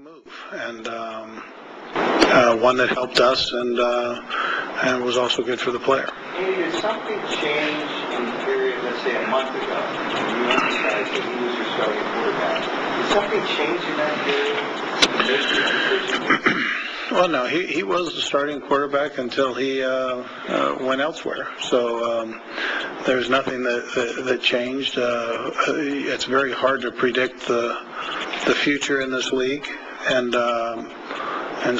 move, and one that helped us and was also good for the player. Andy, did something change in the period, let's say a month ago, when you emphasized that he was your starting quarterback? Did something change in that period to make your decision? Well, no, he was the starting quarterback until he went elsewhere. So there's nothing that changed. It's very hard to predict the future in this league, and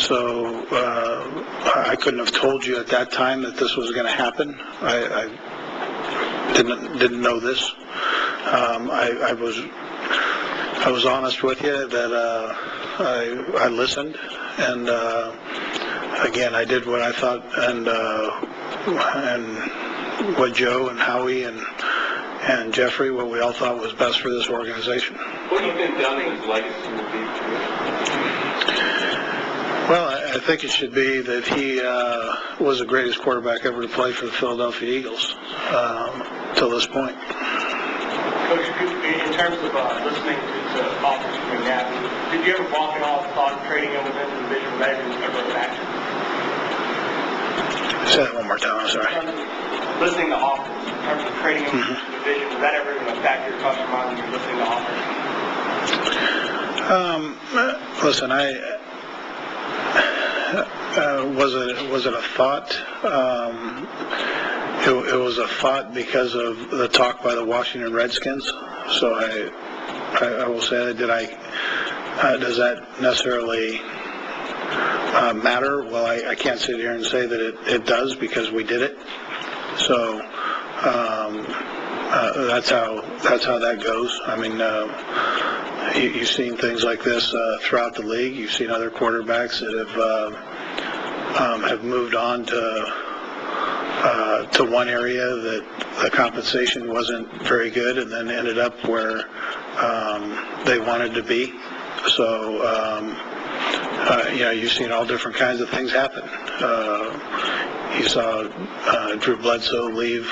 so I couldn't have told you at that time that this was going to happen. I didn't know this. I was honest with you that I listened, and again, I did what I thought, and what Joe and Howie and Jeffrey, what we all thought was best for this organization. What do you think Donovan's legacy will be for you? Well, I think it should be that he was the greatest quarterback ever to play for the Philadelphia Eagles till this point. Coach, in terms of listening to offers from McNabb, did you ever walk at all thought of trading him within the division? Was that even ever a factor? Say that one more time, I'm sorry. In terms of listening to offers, in terms of trading him within the division, was that ever even a factor across your mind when you're listening to offers? Listen, was it a thought? It was a thought because of the talk by the Washington Redskins. So I will say, does that necessarily matter? Well, I can't sit here and say that it does, because we did it. So that's how that goes. I mean, you've seen things like this throughout the league. You've seen other quarterbacks that have moved on to one area that the compensation wasn't very good, and then ended up where they wanted to be. So you've seen all different kinds of things happen. You saw Drew Bledsoe leave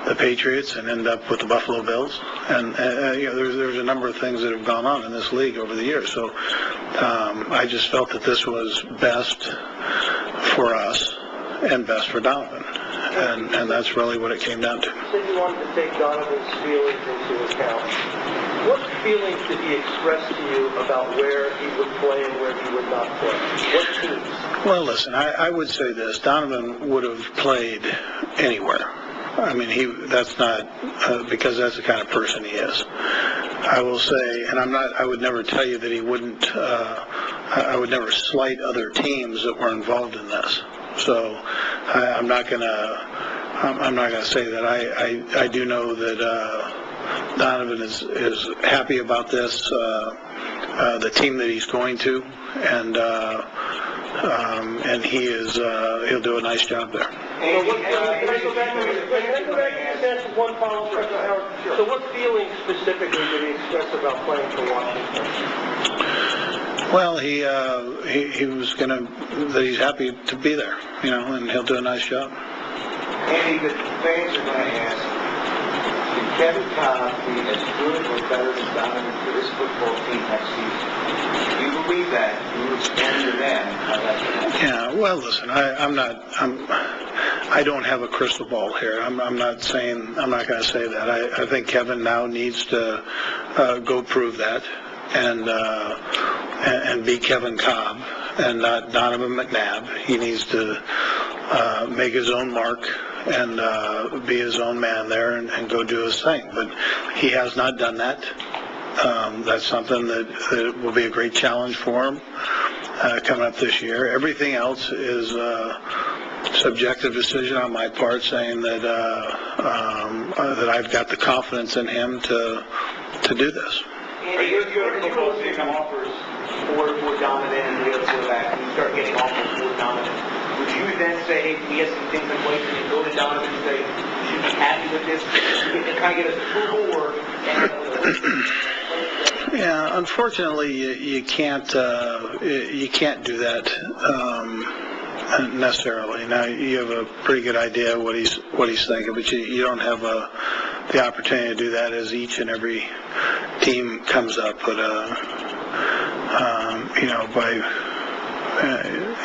the Patriots and end up with the Buffalo Bills, and there's a number of things that have gone on in this league over the years. So I just felt that this was best for us and best for Donovan, and that's really what it came down to. You said you wanted to take Donovan's feelings into account. What feelings did he express to you about where he would play and where he would not play? What teams? Well, listen, I would say this: Donovan would have played anywhere. I mean, that's not because that's the kind of person he is. I will say, and I would never tell you that he wouldn't. I would never slight other teams that were involved in this. So I'm not gonna say that. I do know that Donovan is happy about this, the team that he's going to, and he'll do a nice job there. Can I go back and answer one follow-up question, Howard? So what feelings specifically did he express about playing for Washington? Well, he was that he's happy to be there, and he'll do a nice job. Andy, the fans are going to ask, can Kevin Cobb be as good or better than Donovan for this football team next season? Do you believe that? You would explain to them how that's going to happen? Yeah, well, listen, I don't have a crystal ball here. I'm not going to say that. I think Kevin now needs to go prove that and be Kevin Cobb and not Donovan McNabb. He needs to make his own mark and be his own man there and go do his thing. But he has not done that. That's something that will be a great challenge for him coming up this year. Everything else is subjective decision on my part, saying that that I've got the confidence in him to do this. Are you getting close to some offers for Donovan and the other quarterback, and you start getting offers for Donovan? Would you then say, hey, we have some things in place, and you go to Donovan and say, you should be happy with this, to kind of get us approval, or... Yeah, unfortunately, you can't do that necessarily. Now, you have a pretty good idea what he's thinking, but you don't have the opportunity to do that as each and every team comes up. But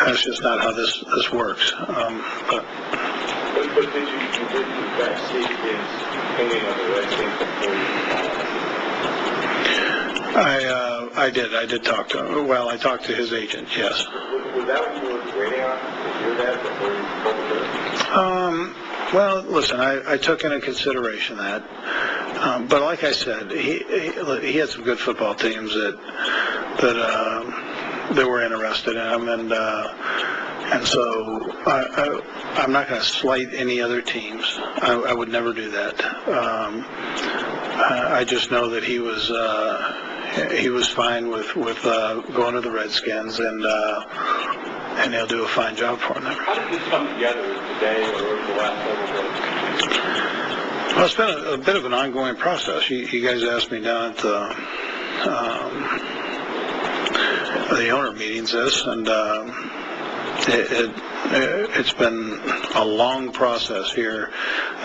that's just not how this works. But But did you in fact seek his opinion on the Redskins before you I did talk to him. Well, I talked to his agent, yes. Was that what you were waiting on to hear that before you pulled the trigger? Well, listen, I took into consideration that, but like I said, he had some good football teams that were interested in him, and so I'm not going to slight any other teams. I would never do that. I just know that he was fine with going to the Redskins, and he'll do a fine job for him there. How did this come together today or over the last several days? Well, it's been a bit of an ongoing process. You guys asked me down at the owner meetings this, and it's been a long process here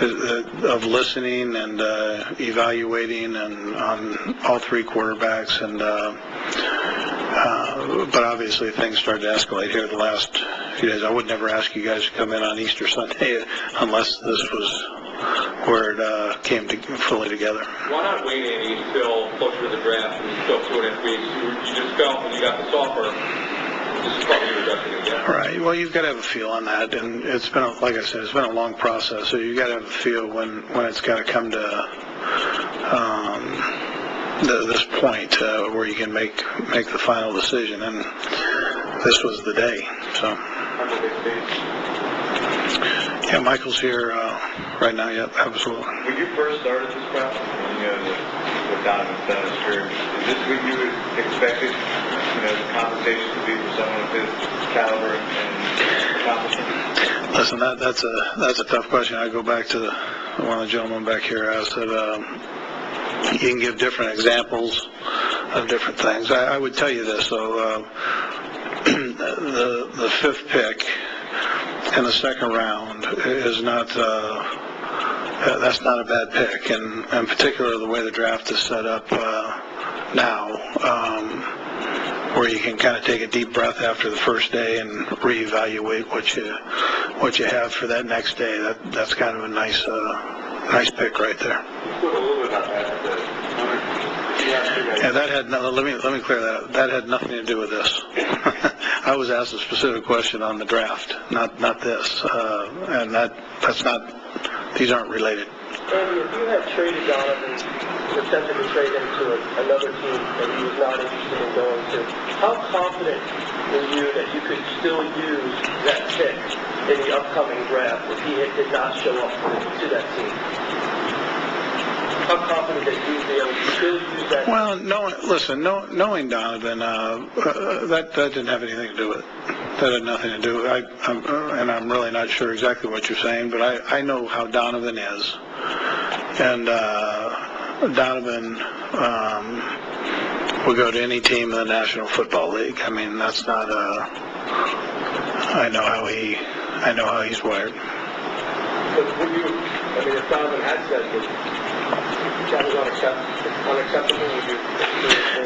of listening and evaluating and on all three quarterbacks, and but obviously things started to escalate here the last few days. I would never ask you guys to come in on Easter Sunday unless this was where it came fully together. Why not wait any until closer to the draft and still 2.5 weeks? You just felt when you got this offer, this is probably your best thing again. Right. Well, you've got to have a feel on that, and it's been, like I said, it's been a long process. So you've got to have a feel when it's got to come to this point where you can make the final decision, and this was the day. So. Yeah, Michael's here right now. Yep, absolutely. When you first started this process, with Donovan's done his career, is this what you expected, the compensation to be for someone of his caliber and accomplishment? Listen, that's a tough question. I go back to one of the gentlemen back here asked that you can give different examples of different things. I would tell you this, though. The fifth pick in the second round is not that's not a bad pick, and in particular the way the draft is set up now, where you can kind of take a deep breath after the first day and reevaluate what you have for that next day. That's kind of a nice pick right there. Yeah, that had let me clear that up. That had nothing to do with this. I was asked a specific question on the draft, not this, and that's not. These aren't related. Andy, if you had traded Donovan, attempted to trade him to another team that he was not interested in going to, how confident were you that you could still use that pick in the upcoming draft if he did not show up to that team? How confident that you'd be able to still use that? Well, knowing Donovan, that didn't have anything to do with it. That had nothing to do with it. And I'm really not sure exactly what you're saying, but I know how Donovan is. And Donovan will go to any team in the National Football League. I mean, that's not I know how he's wired. But if Donovan had said that was unacceptable, would you?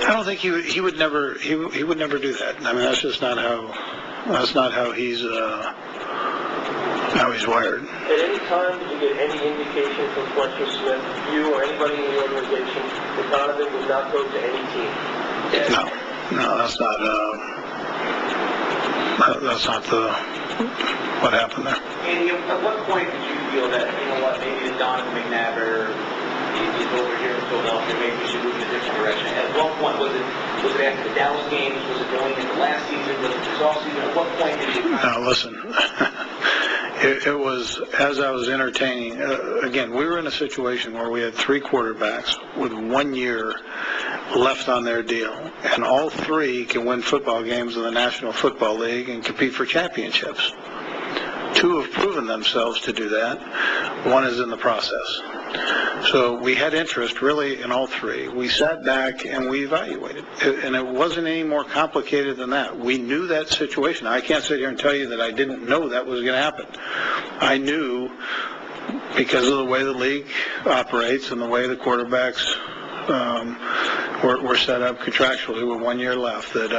I don't think he would never do that. I mean, that's just not how he's wired. At any time, did you get any indication from Fletcher Smith, you or anybody in the organization, that Donovan would not go to any team? No, that's not what happened there. Andy, at what point did you feel that, maybe the Donovan McNabb is over here in Philadelphia, maybe we should move in a different direction? At what point was it after the Dallas games? Was it going into last season? Was it this offseason? At what point did you... Now, listen, it was, as I was entertaining, again, we were in a situation where we had three quarterbacks with 1 year left on their deal, and all three can win football games in the National Football League and compete for championships. Two have proven themselves to do that. One is in the process. So we had interest really in all three. We sat back and we evaluated. And it wasn't any more complicated than that. We knew that situation. I can't sit here and tell you that I didn't know that was going to happen. I knew, because of the way the league operates and the way the quarterbacks were set up contractually with 1 year left, that